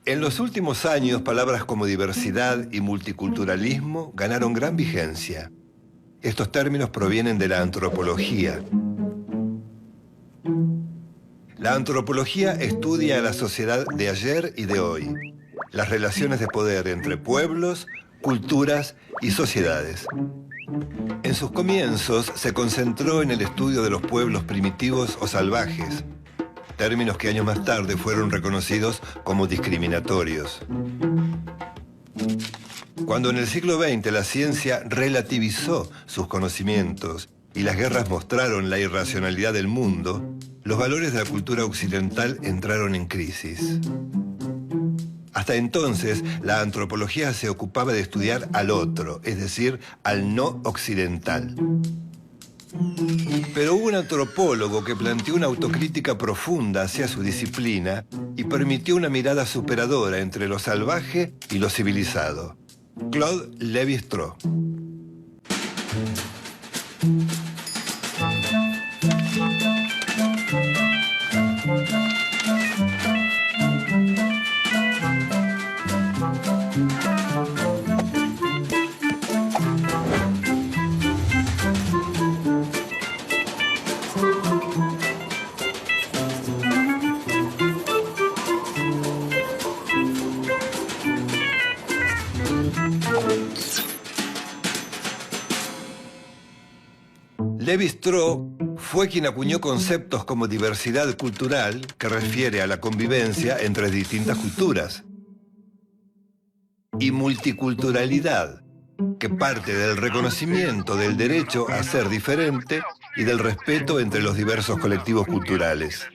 En los últimos años, palabras como diversidad y multiculturalismo ganaron gran vigencia. Estos términos provienen de la antropología. La antropología estudia a la sociedad de ayer y de hoy, las relaciones de poder entre pueblos, culturas y sociedades. En sus comienzos se concentró en el estudio de los pueblos primitivos o salvajes, términos que años más tarde fueron reconocidos como discriminatorios. Cuando en el siglo XX la ciencia relativizó sus conocimientos y las guerras mostraron la irracionalidad del mundo, los valores de la cultura occidental entraron en crisis. Hasta entonces, la antropología se ocupaba de estudiar al otro, es decir, al no occidental. Pero hubo un antropólogo que planteó una autocrítica profunda hacia su disciplina y permitió una mirada superadora entre lo salvaje y lo civilizado. Claude Lévi-Strauss. Lévi-Strauss fue quien acuñó conceptos como diversidad cultural, que refiere a la convivencia entre distintas culturas, y multiculturalidad, que parte del reconocimiento del derecho a ser diferente y del respeto entre los diversos colectivos culturales.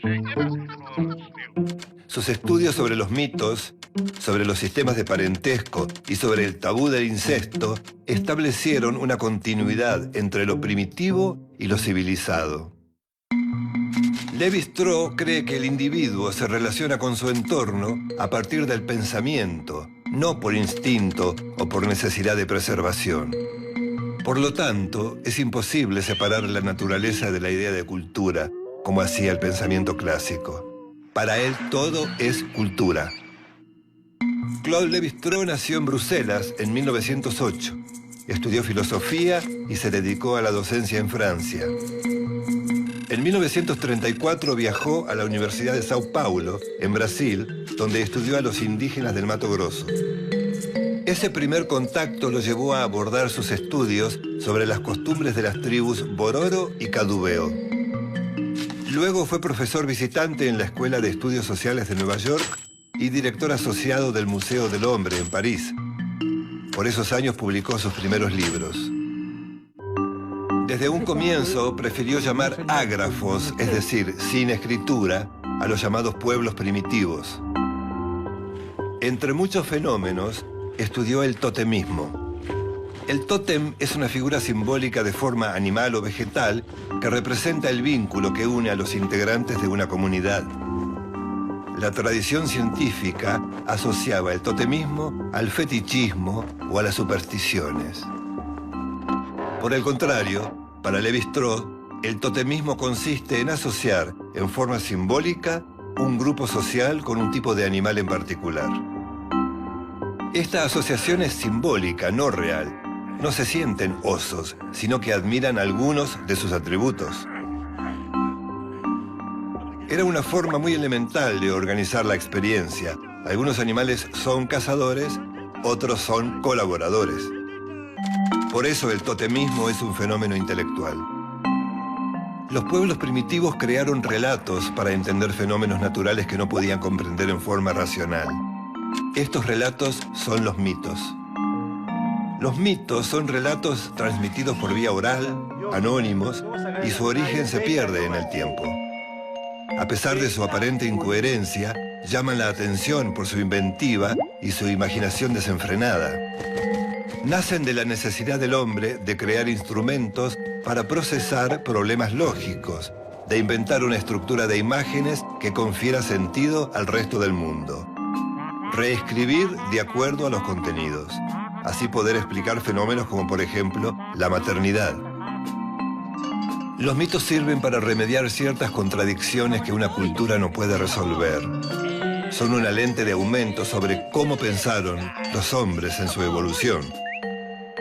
Sus estudios sobre los mitos, sobre los sistemas de parentesco y sobre el tabú del incesto establecieron una continuidad entre lo primitivo y lo civilizado. Lévi-Strauss cree que el individuo se relaciona con su entorno a partir del pensamiento, no por instinto o por necesidad de preservación. Por lo tanto, es imposible separar la naturaleza de la idea de cultura, como hacía el pensamiento clásico. Para él todo es cultura. Claude Lévi-Strauss nació en Bruselas en 1908. Estudió filosofía y se dedicó a la docencia en Francia. En 1934 viajó a la Universidad de Sao Paulo, en Brasil, donde estudió a los indígenas del Mato Grosso. Ese primer contacto lo llevó a abordar sus estudios sobre las costumbres de las tribus Bororo y Cadubeo. Luego fue profesor visitante en la Escuela de Estudios Sociales de Nueva York y director asociado del Museo del Hombre en París. Por esos años publicó sus primeros libros. Desde un comienzo prefirió llamar ágrafos, es decir, sin escritura, a los llamados pueblos primitivos. Entre muchos fenómenos, estudió el totemismo. El tótem es una figura simbólica de forma animal o vegetal que representa el vínculo que une a los integrantes de una comunidad. La tradición científica asociaba el totemismo al fetichismo o a las supersticiones. Por el contrario, para Lévi-Strauss, el totemismo consiste en asociar en forma simbólica un grupo social con un tipo de animal en particular. Esta asociación es simbólica, no real. No se sienten osos, sino que admiran algunos de sus atributos. Era una forma muy elemental de organizar la experiencia. Algunos animales son cazadores, otros son colaboradores. Por eso el totemismo es un fenómeno intelectual. Los pueblos primitivos crearon relatos para entender fenómenos naturales que no podían comprender en forma racional. Estos relatos son los mitos. Los mitos son relatos transmitidos por vía oral, anónimos, y su origen se pierde en el tiempo. A pesar de su aparente incoherencia, llaman la atención por su inventiva y su imaginación desenfrenada. Nacen de la necesidad del hombre de crear instrumentos para procesar problemas lógicos, de inventar una estructura de imágenes que confiera sentido al resto del mundo. Reescribir de acuerdo a los contenidos. Así poder explicar fenómenos como, por ejemplo, la maternidad. Los mitos sirven para remediar ciertas contradicciones que una cultura no puede resolver. son una lente de aumento sobre cómo pensaron los hombres en su evolución.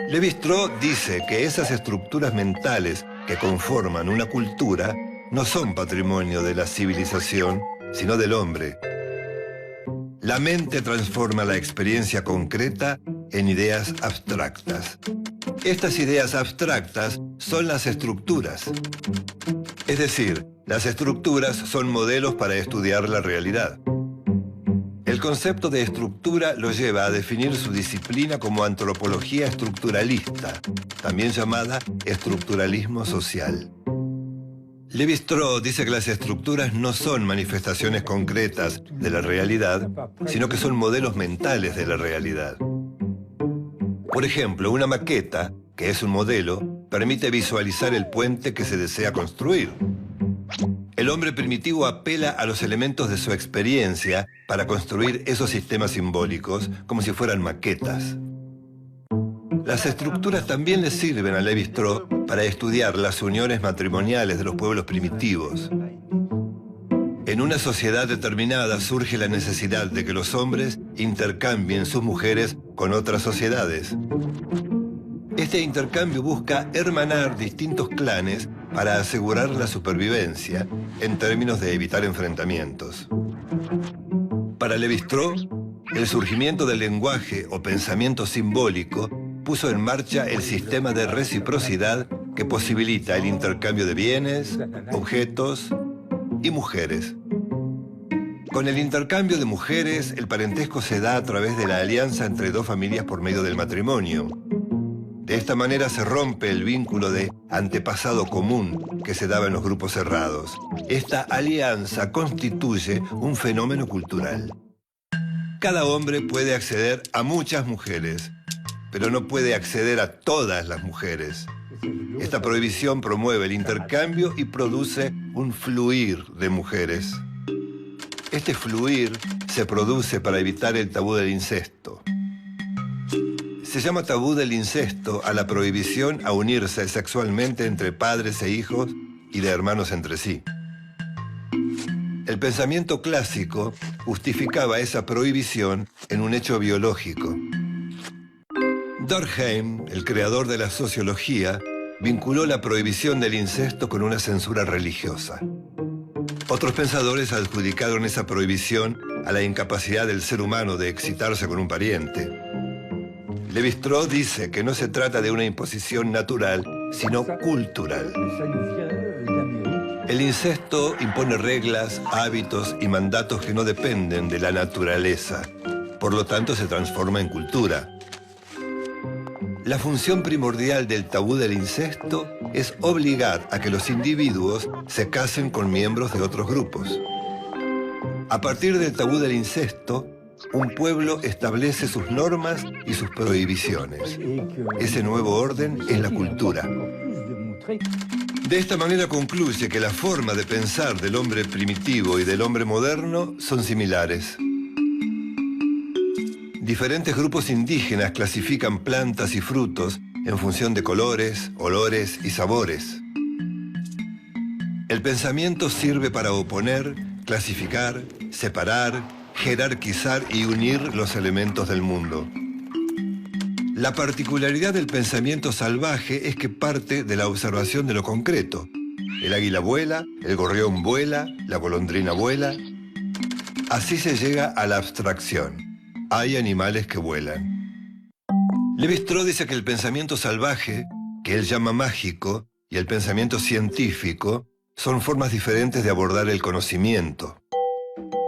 Lévi-Strauss dice que esas estructuras mentales que conforman una cultura no son patrimonio de la civilización, sino del hombre. La mente transforma la experiencia concreta en ideas abstractas. Estas ideas abstractas son las estructuras. Es decir, las estructuras son modelos para estudiar la realidad. El concepto de estructura lo lleva a definir su disciplina como antropología estructuralista, también llamada estructuralismo social. Lévi-Strauss dice que las estructuras no son manifestaciones concretas de la realidad, sino que son modelos mentales de la realidad. Por ejemplo, una maqueta, que es un modelo, permite visualizar el puente que se desea construir. El hombre primitivo apela a los elementos de su experiencia para construir esos sistemas simbólicos como si fueran maquetas. Las estructuras también le sirven a Lévi-Strauss para estudiar las uniones matrimoniales de los pueblos primitivos. En una sociedad determinada surge la necesidad de que los hombres intercambien sus mujeres con otras sociedades. Este intercambio busca hermanar distintos clanes para asegurar la supervivencia en términos de evitar enfrentamientos. Para Lévi-Strauss, el surgimiento del lenguaje o pensamiento simbólico puso en marcha el sistema de reciprocidad que posibilita el intercambio de bienes, objetos y mujeres. Con el intercambio de mujeres, el parentesco se da a través de la alianza entre dos familias por medio del matrimonio. De esta manera se rompe el vínculo de antepasado común que se daba en los grupos cerrados. Esta alianza constituye un fenómeno cultural. Cada hombre puede acceder a muchas mujeres, pero no puede acceder a todas las mujeres. Esta prohibición promueve el intercambio y produce un fluir de mujeres. Este fluir se produce para evitar el tabú del incesto. Se llama tabú del incesto a la prohibición a unirse sexualmente entre padres e hijos y de hermanos entre sí. El pensamiento clásico justificaba esa prohibición en un hecho biológico. Durkheim, el creador de la sociología, vinculó la prohibición del incesto con una censura religiosa. Otros pensadores adjudicaron esa prohibición a la incapacidad del ser humano de excitarse con un pariente. Lévi-Strauss dice que no se trata de una imposición natural, sino cultural. El incesto impone reglas, hábitos y mandatos que no dependen de la naturaleza. Por lo tanto, se transforma en cultura. La función primordial del tabú del incesto es obligar a que los individuos se casen con miembros de otros grupos. A partir del tabú del incesto, un pueblo establece sus normas y sus prohibiciones. Ese nuevo orden es la cultura. De esta manera concluye que la forma de pensar del hombre primitivo y del hombre moderno son similares. Diferentes grupos indígenas clasifican plantas y frutos en función de colores, olores y sabores. El pensamiento sirve para oponer, clasificar, separar, jerarquizar y unir los elementos del mundo. La particularidad del pensamiento salvaje es que parte de la observación de lo concreto. El águila vuela, el gorrión vuela, la golondrina vuela. Así se llega a la abstracción. Hay animales que vuelan. Lévi-Strauss dice que el pensamiento salvaje, que él llama mágico, y el pensamiento científico son formas diferentes de abordar el conocimiento.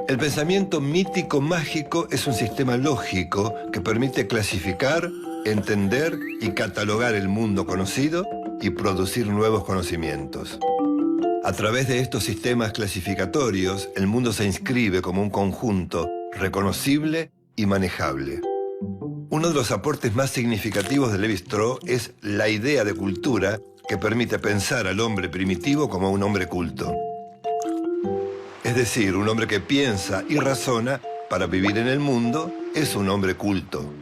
El pensamiento mítico-mágico es un sistema lógico que permite clasificar, entender y catalogar el mundo conocido y producir nuevos conocimientos. A través de estos sistemas clasificatorios, el mundo se inscribe como un conjunto reconocible y manejable. Uno de los aportes más significativos de Lévi-Strauss es la idea de cultura que permite pensar al hombre primitivo como un hombre culto. Es decir, un hombre que piensa y razona para vivir en el mundo es un hombre culto.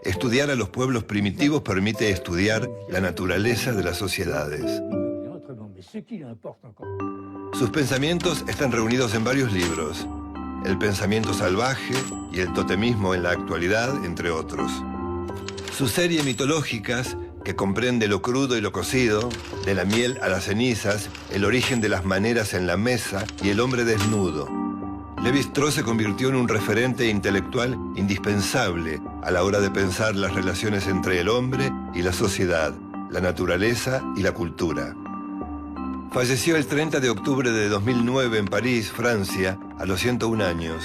Estudiar a los pueblos primitivos permite estudiar la naturaleza de las sociedades. Sus pensamientos están reunidos en varios libros. el pensamiento salvaje y el totemismo en la actualidad, entre otros. Su serie Mitológicas, que comprende lo crudo y lo cocido, de la miel a las cenizas, el origen de las maneras en la mesa y el hombre desnudo. Lévi-Strauss se convirtió en un referente intelectual indispensable a la hora de pensar las relaciones entre el hombre y la sociedad, la naturaleza y la cultura. Falleció el 30 de octubre de 2009 en París, Francia, a los 101 años.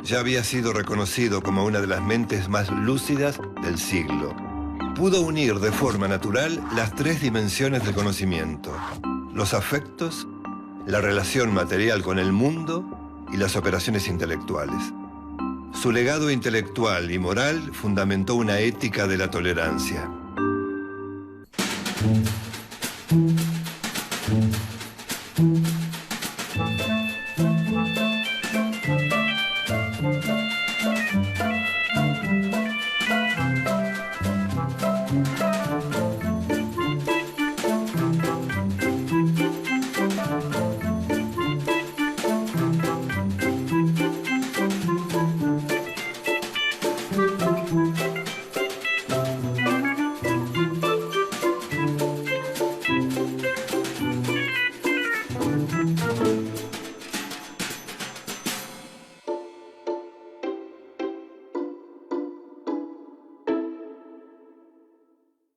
Ya había sido reconocido como una de las mentes más lúcidas del siglo. Pudo unir de forma natural las tres dimensiones del conocimiento: los afectos, la relación material con el mundo y las operaciones intelectuales. Su legado intelectual y moral fundamentó una ética de la tolerancia.